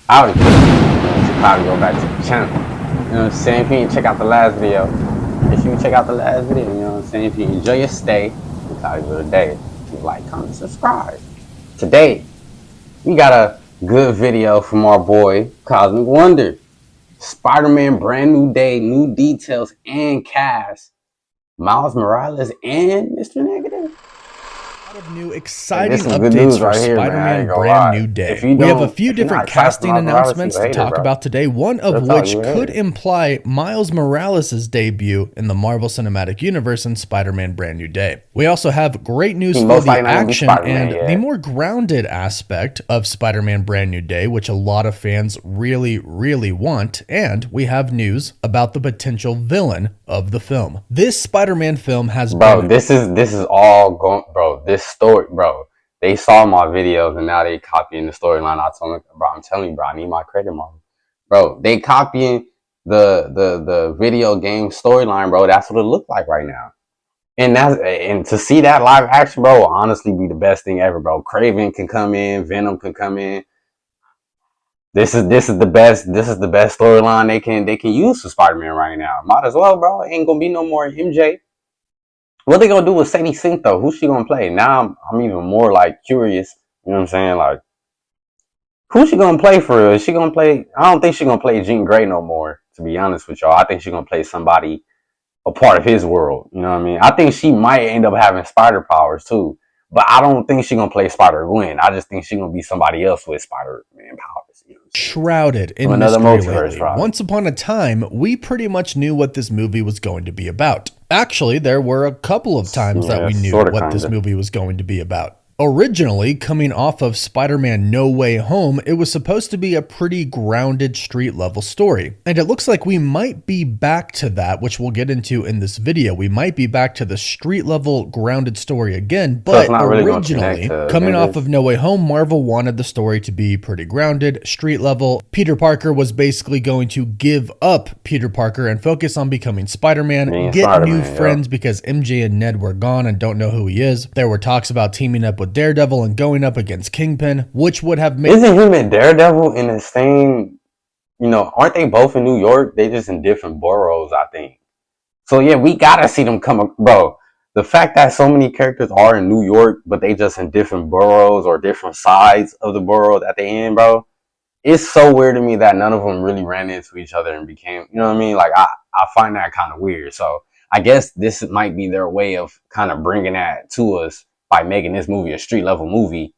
Howdy. About to go back to the channel. You know what I'm saying? If you didn't check out the last video, make sure you check out the last video. You know what I'm saying? If you enjoy your stay, it's how you go today. Like, comment, subscribe. Today, we got a good video from our boy Cosmic Wonder. Spider-Man, brand new day, new details and cast. Miles Morales and Mr. Negative. Of new exciting updates for right here, Spider-Man brand lie. New Day. We have a few different casting announcements to talk about today, one of which could imply Miles Morales' debut in the Marvel Cinematic Universe in Spider-Man Brand New Day. We also have great news for the action and the more grounded aspect of Spider-Man Brand New Day, which a lot of fans really want, and we have news about the potential villain of the film. This Spider-Man film has this is all going, bro. This story, bro. They saw my videos and now they copying the storyline. I told them, bro, I'm telling you, bro, I need my credit, Marvel. Bro, they copying the video game storyline, bro. That's what it looked like right now. And to see that live action, bro, will honestly be the best thing ever, bro. Kraven can come in, Venom can come in. This is the best storyline they can use for Spider-Man right now. Might as well, bro. Ain't gonna be no more MJ. What they gonna do with Sadie Sink though? Who's she gonna play? Now I'm even more like curious. You know what I'm saying? Like, who's she gonna play for real? Is she gonna play? I don't think she's gonna play Jean Grey no more. To be honest with y'all, I think she's gonna play somebody a part of his world. You know what I mean? I think she might end up having spider powers too, but I don't think she's gonna play Spider-Gwen. I just think she's gonna be somebody else with Spider-Man powers. Shrouded in another mystery. Once upon a time, we pretty much knew what this movie was going to be about. Actually, there were a couple of times that we knew what this movie was going to be about. Originally, coming off of Spider-Man No Way Home, it was supposed to be a pretty grounded street-level story. And it looks like we might be back to that, which we'll get into in this video. We might be back to the street-level grounded story again, but originally, coming off of No Way Home, Marvel wanted the story to be pretty grounded, street-level. Peter Parker was basically going to give up Peter Parker and focus on becoming Spider-Man, get new friends because MJ and Ned were gone and don't know who he is. There were talks about teaming up with Daredevil and going up against Kingpin, which would have made... Isn't him and Daredevil in the same, you know, aren't they both in New York? They just in different boroughs, I think. So yeah, we gotta see them come, bro. The fact that so many characters are in New York, but they just in different boroughs or different sides of the borough that they in, bro. It's so weird to me that none of them really ran into each other and became, you know what I mean? Like, I find that kind of weird. So I guess this might be their way of kind of bringing that to us by making this movie a street level movie.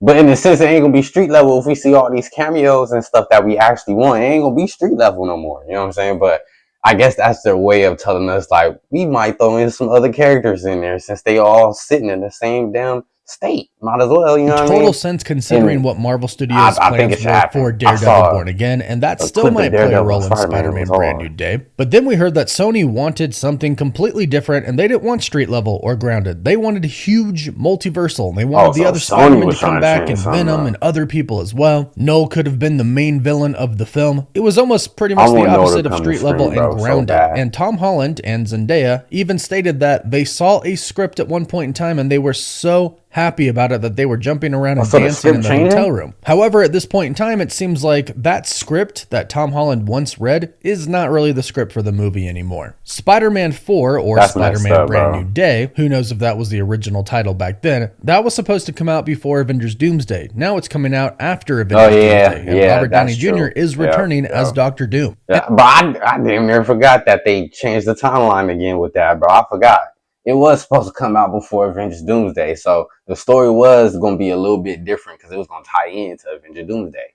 But in the sense, it ain't gonna be street level if we see all these cameos and stuff that we actually want. It ain't gonna be street level no more. You know what I'm saying? But I guess that's their way of telling us, like, we might throw in some other characters in there since they all sitting in the same damn state. Might as well, you know what I mean? Total sense considering what Marvel Studios plans were for Daredevil Born Again, and that still might play a role in Spider-Man Brand New Day. But then we heard that Sony wanted something completely different, and they didn't want street level or grounded. They wanted huge multiversal, and they wanted the other Spider-Man to come back, and Venom and other people as well. Noel could have been the main villain of the film. It was almost pretty much the opposite of street level and grounded. And Tom Holland and Zendaya even stated that they saw a script at one point in time, and they were so happy about it that they were jumping around and dancing in the hotel room. However, at this point in time, it seems like that script that Tom Holland once read is not really the script for the movie anymore. Spider-Man 4, or Spider-Man Brand New Day, who knows if that was the original title back then, that was supposed to come out before Avengers Doomsday. Now it's coming out after Avengers Doomsday, and Robert Downey Jr. is returning as Dr. Doom. But I damn near forgot that they changed the timeline again with that, bro. I forgot. It was supposed to come out before Avengers Doomsday, so the story was going to be a little bit different because it was going to tie into Avengers Doomsday.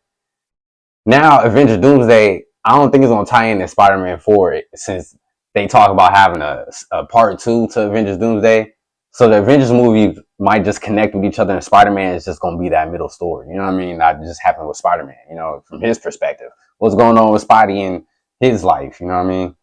Now, Avengers Doomsday, I don't think it's going to tie into Spider-Man 4 since they talk about having a part 2 to Avengers Doomsday. So the Avengers movie might just connect with each other, and Spider-Man is just going to be that middle story. You know what I mean? That just happened with Spider-Man, you know, from his perspective. What's going on with Spidey in his life, you know what I mean?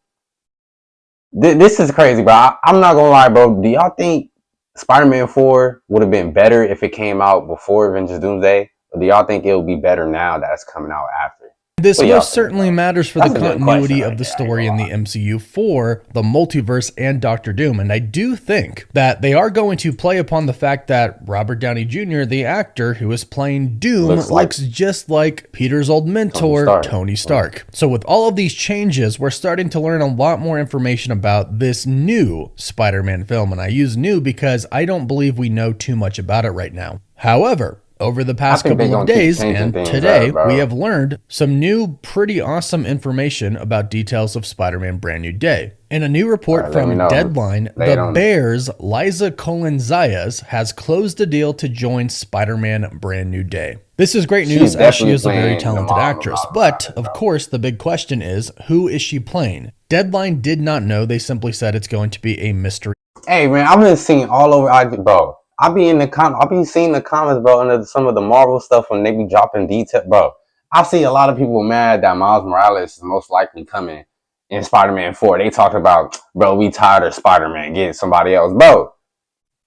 This is crazy, bro. I'm not gonna lie, bro. Do y'all think Spider-Man 4 would have been better if it came out before Avengers Doomsday? Or do y'all think it'll be better now that it's coming out after? This most certainly matters for the continuity of the story in the MCU for the multiverse and Doctor Doom. And I do think that they are going to play upon the fact that Robert Downey Jr., the actor who is playing Doom, looks just like Peter's old mentor, Tony Stark. So with all of these changes, we're starting to learn a lot more information about this new Spider-Man film. And I use new because I don't believe we know too much about it right now. However, over the past couple of days and today, we have learned some new, pretty awesome information about details of Spider-Man Brand New Day. In a new report from Deadline, the Bears' Liza Colin-Zayas has closed a deal to join Spider-Man Brand New Day. This is great news as she is a very talented actress, but of course the big question is, who is she playing? Deadline did not know, they simply said it's going to be a mystery. Hey man, I've been seeing all over, bro. I'll be seeing the comments, bro, under some of the Marvel stuff when they be dropping detail, bro. I see a lot of people mad that Miles Morales is most likely coming in Spider-Man 4. They talked about, bro, we tired of Spider-Man getting somebody else. Bro,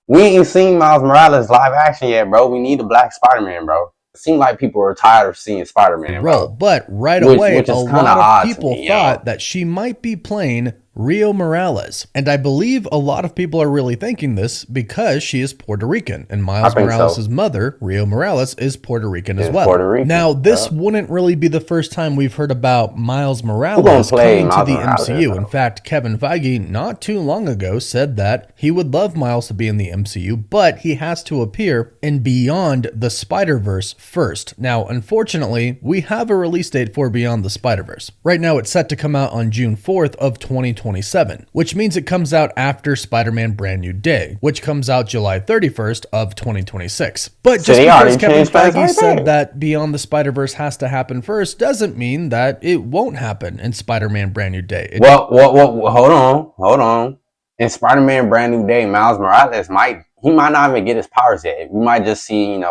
we ain't seen Miles Morales live action yet, bro. We need a black Spider-Man, bro. It seemed like people were tired of seeing Spider-Man, bro. But right away, a lot of people thought that she might be playing Rio Morales. And I believe a lot of people are really thinking this because she is Puerto Rican. And Miles Morales' mother, Rio Morales, is Puerto Rican as well. Now, this wouldn't really be the first time we've heard about Miles Morales coming to the MCU. In fact, Kevin Feige, not too long ago, said that he would love Miles to be in the MCU, but he has to appear in Beyond the Spider-Verse first. Now, unfortunately, we have a release date for Beyond the Spider-Verse. Right now, it's set to come out on June 4th of 2027, which means it comes out after Spider-Man Brand New Day, which comes out July 31st of 2026. But just because Kevin Feige said that Beyond the Spider-Verse has to happen first doesn't mean that it won't happen in Spider-Man Brand New Day. Hold on. In Spider-Man Brand New Day, Miles Morales might not even get his powers yet. We might just see,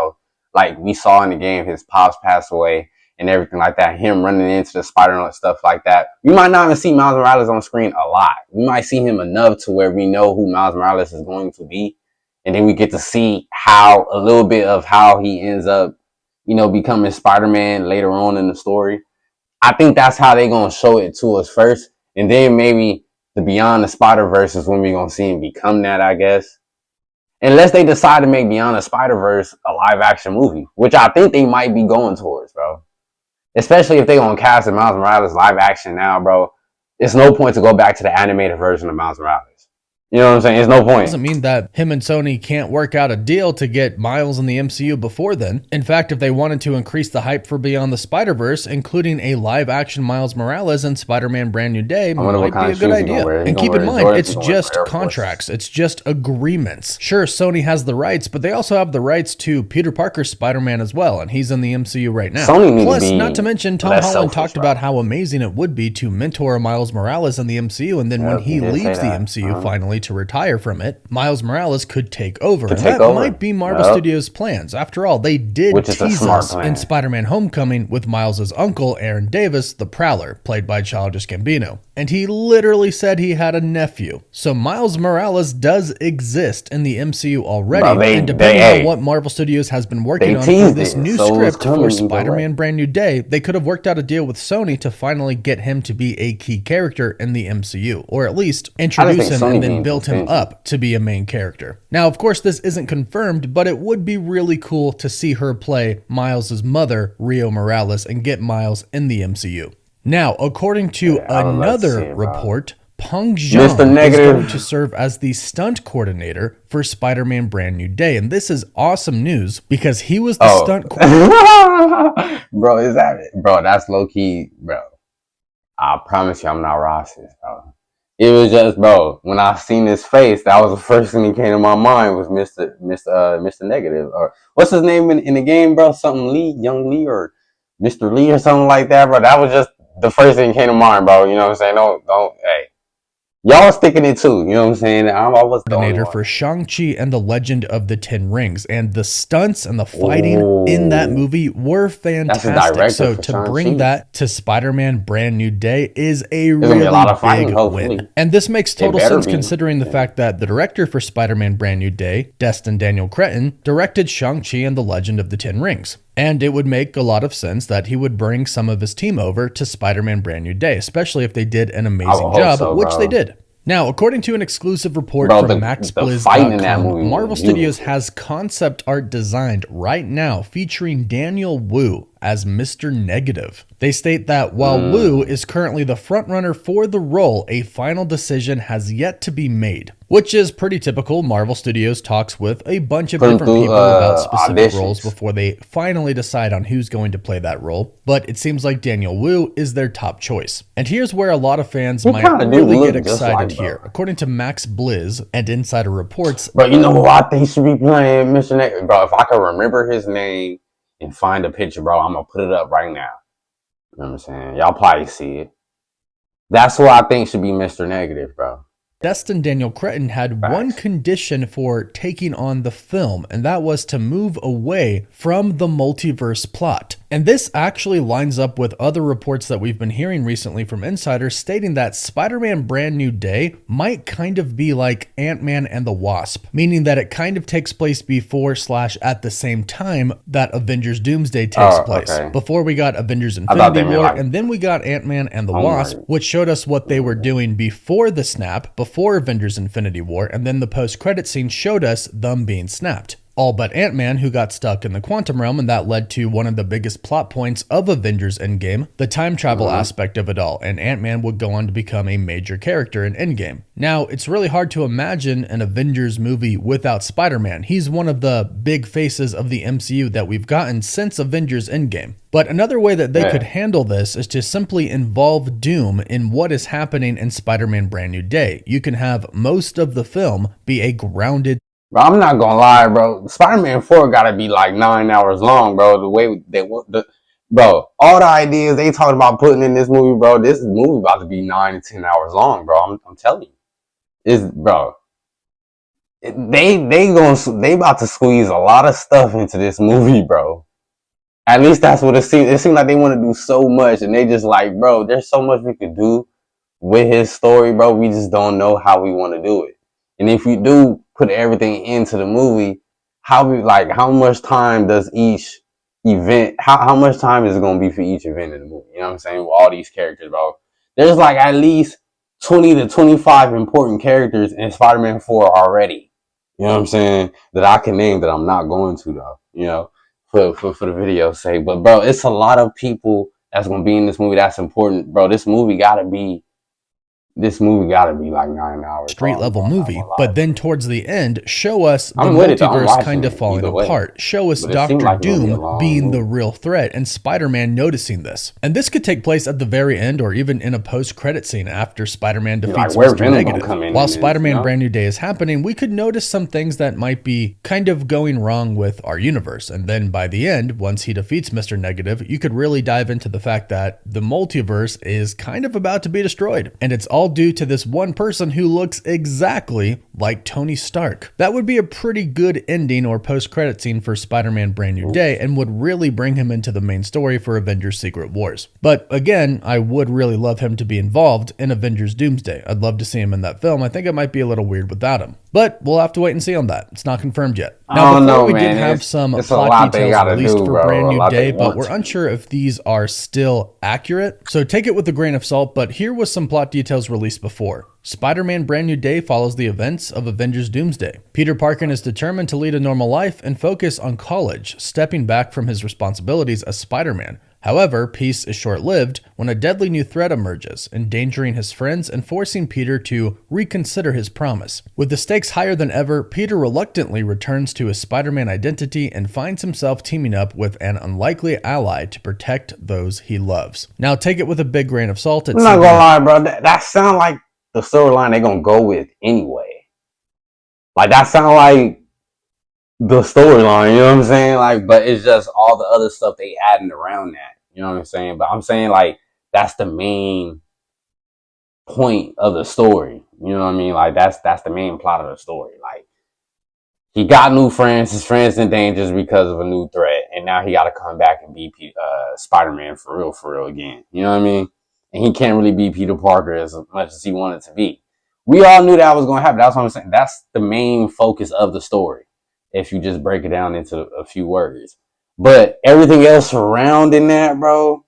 like we saw in the game, his pops pass away and everything like that, him running into the Spider-Man and stuff like that. We might not even see Miles Morales on screen a lot. We might see him enough to where we know who Miles Morales is going to be. And then we get to see a little bit of how he ends up, becoming Spider-Man later on in the story. I think that's how they're going to show it to us first. And then maybe the Beyond the Spider-Verse is when we're going to see him become that, I guess. Unless they decide to make Beyond the Spider-Verse a live action movie, which I think they might be going towards, bro. Especially if they're going to cast Miles Morales live action now, bro. It's no point to go back to the animated version of Miles Morales. You know what I'm saying? It's no point. Doesn't mean that him and Sony can't work out a deal to get Miles in the MCU before then. In fact, if they wanted to increase the hype for Beyond the Spider-Verse, including a live-action Miles Morales and Spider-Man Brand New Day might be a good idea. And keep in mind, it's just contracts. It's just agreements. Sure, Sony has the rights, but they also have the rights to Peter Parker's Spider-Man as well, and he's in the MCU right now. Plus, not to mention, Tom Holland talked about how amazing it would be to mentor Miles Morales in the MCU, and then when he leaves the MCU finally to retire from it, Miles Morales could take over. And that might be Marvel Studios' plans. After all, they did tease us in Spider-Man Homecoming with Miles' uncle, Aaron Davis, the Prowler, played by Childish Gambino. And he literally said he had a nephew. So Miles Morales does exist in the MCU already. And depending on what Marvel Studios has been working on for this new script for Spider-Man Brand New Day, they could have worked out a deal with Sony to finally get him to be a key character in the MCU. Or at least introduce him and then build him up to be a main character. Now, of course, this isn't confirmed, but it would be really cool to see her play Miles' mother, Rio Morales, and get Miles in the MCU. Now, according to another report, Peng Zhang is going to serve as the stunt coordinator for Spider-Man Brand New Day. And this is awesome news because he was the stunt coordinator. Bro, that's low-key, bro. I promise you I'm not racist, bro. It was just, bro, when I seen his face, that was the first thing that came to my mind was Mr. Negative. Or what's his name in the game, bro? Something Lee, Young Lee, or Mr. Lee or something like that, bro. That was just the first thing that came to mind, bro. You know what I'm saying? Don't, hey. Y'all sticking it too, you know what I'm saying? I was the coordinator for Shang-Chi and the Legend of the Ten Rings, and the stunts and the fighting in that movie were fantastic. So to bring that to Spider-Man Brand New Day is a really big win. And this makes total sense considering the fact that the director for Spider-Man Brand New Day, Destin Daniel Cretton, directed Shang-Chi and the Legend of the Ten Rings. And it would make a lot of sense that he would bring some of his team over to Spider-Man Brand New Day, especially if they did an amazing job, which they did. Now, according to an exclusive report from MaxBlizz.com, Marvel Studios has concept art designed right now featuring Daniel Wu as Mr. Negative. They state that while Wu is currently the frontrunner for the role, a final decision has yet to be made, which is pretty typical. Marvel Studios talks with a bunch of different people about specific roles before they finally decide on who's going to play that role, but it seems like Daniel Wu is their top choice. And here's where a lot of fans might really get excited here. According to Max Blizz and insider reports, bro, you know who I think should be playing Mr. Negative? Bro, if I can remember his name and find a picture, bro, I'm gonna put it up right now. You know what I'm saying? Y'all probably see it. That's who I think should be Mr. Negative, bro. Destin Daniel Cretton had one condition for taking on the film, and that was to move away from the multiverse plot. And this actually lines up with other reports that we've been hearing recently from insiders stating that Spider-Man Brand New Day might kind of be like Ant-Man and the Wasp, meaning that it kind of takes place before / at the same time that Avengers Doomsday takes place. Before we got Avengers Infinity War, and then we got Ant-Man and the Wasp, which showed us what they were doing before the snap, before Avengers Infinity War, and then the post-credit scene showed us them being snapped. All but Ant-Man, who got stuck in the quantum realm, and that led to one of the biggest plot points of Avengers Endgame, the time travel aspect of it all, and Ant-Man would go on to become a major character in Endgame. Now, it's really hard to imagine an Avengers movie without Spider-Man. He's one of the big faces of the MCU that we've gotten since Avengers Endgame. But another way that they could handle this is to simply involve Doom in what is happening in Spider-Man Brand New Day. You can have most of the film be a grounded. Bro, I'm not gonna lie, bro. Spider-Man 4 gotta be like 9 hours long, bro. The way they want bro, all the ideas they talking about putting in this movie, bro. This movie about to be 9 to 10 hours long, bro. I'm telling you, they about to squeeze a lot of stuff into this movie, bro. At least that's what it seems. It seems like they want to do so much, and they just like, bro, there's so much we could do with his story, bro. We just don't know how we want to do it. And if we do put everything into the movie, how much time does each event, how much time is it going to be for each event in the movie? You know what I'm saying? With all these characters, bro. There's like at least 20 to 25 important characters in Spider-Man 4 already. You know what I'm saying? That I can name that I'm not going to, though. You know, for the video's sake. But, bro, it's a lot of people that's going to be in this movie that's important. Bro, this movie got to be like 9 hours. Street level movie, but then towards the end, show us the multiverse kind of falling apart. Show us Dr. Doom being the real threat and Spider-Man noticing this. And this could take place at the very end or even in a post-credit scene after Spider-Man defeats Mr. Negative. While Spider-Man Brand New Day is happening, we could notice some things that might be kind of going wrong with our universe. And then by the end, once he defeats Mr. Negative, you could really dive into the fact that the multiverse is kind of about to be destroyed. And it's all due to this one person who looks exactly like Tony Stark. That would be a pretty good ending or post-credit scene for Spider-Man Brand New Day and would really bring him into the main story for Avengers Secret Wars. But again, I would really love him to be involved in Avengers Doomsday. I'd love to see him in that film. I think it might be a little weird without him. But we'll have to wait and see on that. It's not confirmed yet. Now, before we did have some plot details released for Brand New Day, but we're unsure if these are still accurate. So take it with a grain of salt, but here was some plot details released before. Spider-Man Brand New Day follows the events of Avengers Doomsday. Peter Parker is determined to lead a normal life and focus on college, stepping back from his responsibilities as Spider-Man. However, peace is short-lived when a deadly new threat emerges, endangering his friends and forcing Peter to reconsider his promise. With the stakes higher than ever, Peter reluctantly returns to his Spider-Man identity and finds himself teaming up with an unlikely ally to protect those he loves. Now, take it with a big grain of salt. I'm not gonna lie, bro. That sounds like the storyline they're gonna go with anyway. Like, that sounds like the storyline, you know what I'm saying? Like, but it's just all the other stuff they adding around that. You know what I'm saying? But I'm saying, like, that's the main point of the story. You know what I mean? Like, that's the main plot of the story. Like, he got new friends. His friends in danger because of a new threat. And now he got to come back and be Spider-Man for real again. You know what I mean? And he can't really be Peter Parker as much as he wanted to be. We all knew that was going to happen. That's what I'm saying. That's the main focus of the story, if you just break it down into a few words. But everything else surrounding that, bro,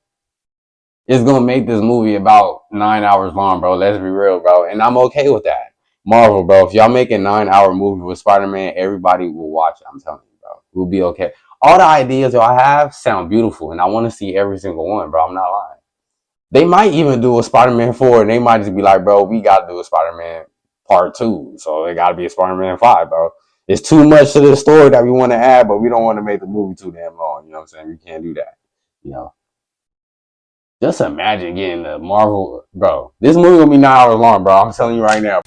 is gonna make this movie about 9 hours long, bro. Let's be real, bro. And I'm okay with that. Marvel, bro, if y'all make a 9 hour movie with Spider-Man, everybody will watch it. I'm telling you, bro. We'll be okay. All the ideas y'all have sound beautiful, and I want to see every single one, bro. I'm not lying. They might even do a Spider-Man 4, and they might just be like, bro, we gotta do a Spider-Man part 2. So it gotta be a Spider-Man 5, bro. It's too much to the story that we want to add, but we don't want to make the movie too damn long. You know what I'm saying? We can't do that. You know. Just imagine getting the Marvel, bro. This movie gonna be 9 hours long, bro. I'm telling you right now.